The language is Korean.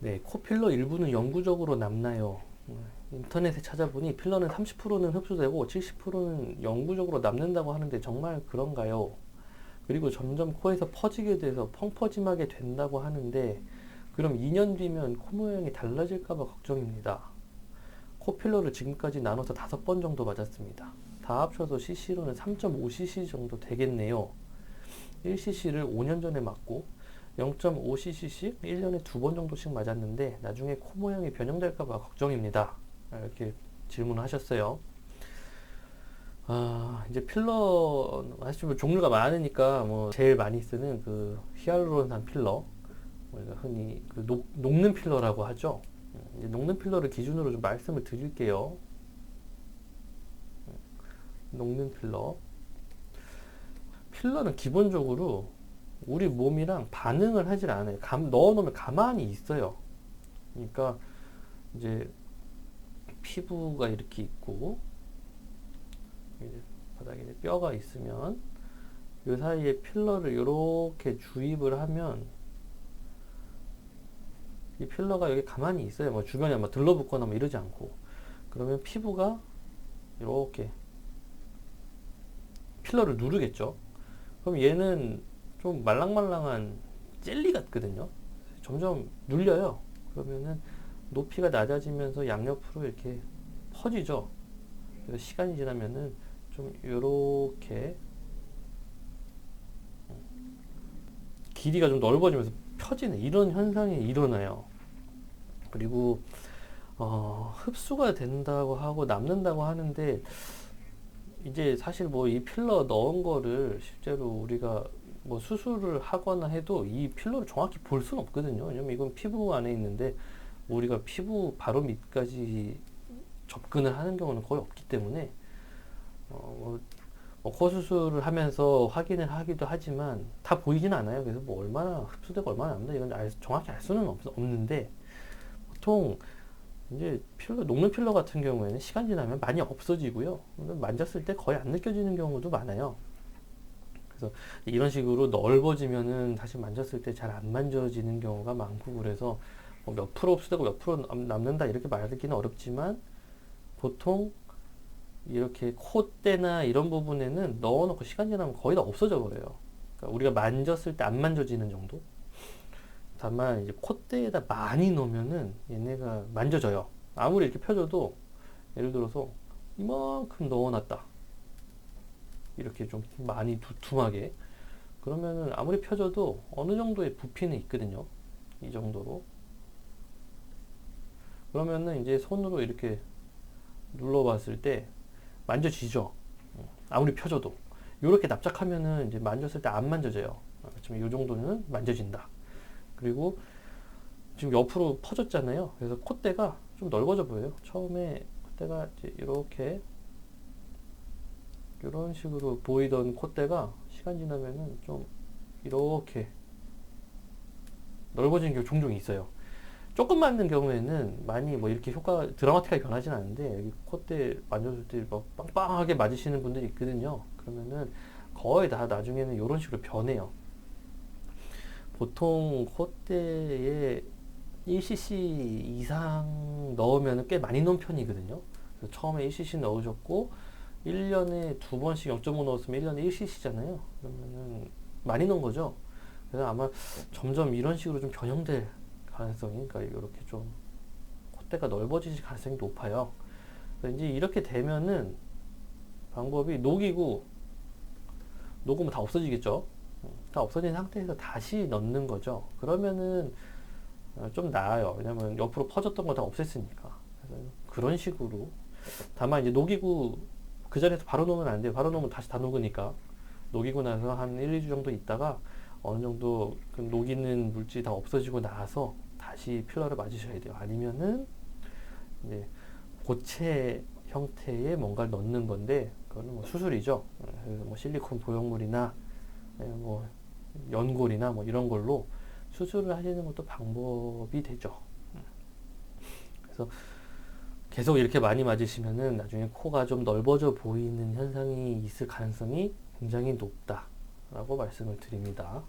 네, 코필러 일부는 영구적으로 남나요? 인터넷에 찾아보니 필러는 30%는 흡수되고 70%는 영구적으로 남는다고 하는데 정말 그런가요? 그리고 점점 코에서 퍼지게 돼서 펑퍼짐하게 된다고 하는데 그럼 2년 뒤면 코 모양이 달라질까봐 걱정입니다. 코필러를 지금까지 나눠서 5번 정도 맞았습니다. 다 합쳐서 cc로는 3.5cc 정도 되겠네요. 1cc를 5년 전에 맞고 0.5cc씩 1년에 2번 정도씩 맞았는데 나중에 코 모양이 변형될까봐 걱정입니다. 이렇게 질문하셨어요. 이제 필러 사실 뭐 종류가 많으니까 뭐 제일 많이 쓰는 그 히알루론산 필러, 우리가 흔히 그 녹는 필러라고 하죠. 이제 녹는 필러를 기준으로 좀 말씀을 드릴게요. 녹는 필러. 필러는 기본적으로 우리 몸이랑 반응을 하질 않아요. 넣어놓으면 가만히 있어요. 그러니까 이제 피부가 이렇게 있고 이제 바닥에 이제 뼈가 있으면 이 사이에 필러를 이렇게 주입을 하면 이 필러가 여기 가만히 있어요. 뭐 주변에 뭐 들러붙거나 뭐 이러지 않고 그러면 피부가 이렇게 필러를 누르겠죠. 그럼 얘는 좀 말랑말랑한 젤리 같거든요. 점점 눌려요. 그러면은 높이가 낮아지면서 양옆으로 이렇게 퍼지죠. 그래서 시간이 지나면은 좀 이렇게 길이가 좀 넓어지면서 펴지는 이런 현상이 일어나요. 그리고 흡수가 된다고 하고 남는다고 하는데 이제 사실 뭐 이 필러 넣은 거를 실제로 우리가 뭐 수술을 하거나 해도 이 필러를 정확히 볼 수는 없거든요. 왜냐면 이건 피부 안에 있는데 우리가 피부 바로 밑까지 접근을 하는 경우는 거의 없기 때문에 코 수술을 하면서 확인을 하기도 하지만 다 보이진 않아요. 그래서 뭐 얼마나 흡수되고 얼마나 남는다 이건 정확히 알 수는 없는데 보통 이제 녹는 필러 같은 경우에는 시간 지나면 많이 없어지고요. 만졌을 때 거의 안 느껴지는 경우도 많아요. 그래서 이런 식으로 넓어지면은 다시 만졌을 때 잘 안 만져지는 경우가 많고 그래서 뭐몇 프로 흡수되고 몇 프로 남는다 이렇게 말하기는 어렵지만 보통 이렇게 콧대나 이런 부분에는 넣어놓고 시간 지나면 거의 다 없어져 버려요. 그러니까 우리가 만졌을 때 안 만져지는 정도. 다만 이제 콧대에다 많이 넣으면은 얘네가 만져져요. 아무리 이렇게 펴줘도 예를 들어서 이만큼 넣어놨다. 이렇게 좀 많이 두툼하게. 그러면은 아무리 펴줘도 어느 정도의 부피는 있거든요. 이 정도로. 그러면은 이제 손으로 이렇게 눌러봤을 때 만져지죠. 아무리 펴줘도. 이렇게 납작하면은 이제 만졌을 때 안 만져져요. 지금 이 정도는 만져진다. 그리고 지금 옆으로 퍼졌잖아요. 그래서 콧대가 좀 넓어져 보여요. 처음에 콧대가 이렇게 이런 식으로 보이던 콧대가 시간 지나면은 좀 이렇게 넓어지는 경우 종종 있어요. 조금 맞는 경우에는 많이 뭐 이렇게 효과가 드라마틱하게 변하진 않는데 여기 콧대 만졌을 때 막 빵빵하게 맞으시는 분들이 있거든요. 그러면은 거의 다 나중에는 이런 식으로 변해요. 보통 콧대에 1cc 이상 넣으면 꽤 많이 넣은 편이거든요. 그래서 처음에 1cc 넣으셨고 1년에 2번씩 0.5 넣었으면 1년에 1cc잖아요. 그러면은 많이 넣은 거죠. 그래서 아마 점점 이런 식으로 좀 변형될 가능성이, 그러니까 이렇게 좀 콧대가 넓어지실 가능성이 높아요. 그래서 이제 이렇게 되면은 방법이 녹이면 다 없어지겠죠. 다 없어진 상태에서 다시 넣는 거죠. 그러면은 좀 나아요. 왜냐면 옆으로 퍼졌던 거 다 없앴으니까. 그래서 그런 식으로. 다만 이제 녹이고 그 자리에서 바로 놓으면 안 돼요. 바로 놓으면 다시 다 녹으니까. 녹이고 나서 한 1, 2주 정도 있다가 어느 정도 그 녹이는 물질이 다 없어지고 나서 다시 필러를 맞으셔야 돼요. 아니면은 이제 고체 형태의 뭔가를 넣는 건데 그거는 뭐 수술이죠. 그래서 뭐 실리콘 보형물이나 뭐 연골이나 뭐 이런 걸로 수술을 하시는 것도 방법이 되죠. 그래서 계속 이렇게 많이 맞으시면은 나중에 코가 좀 넓어져 보이는 현상이 있을 가능성이 굉장히 높다라고 말씀을 드립니다.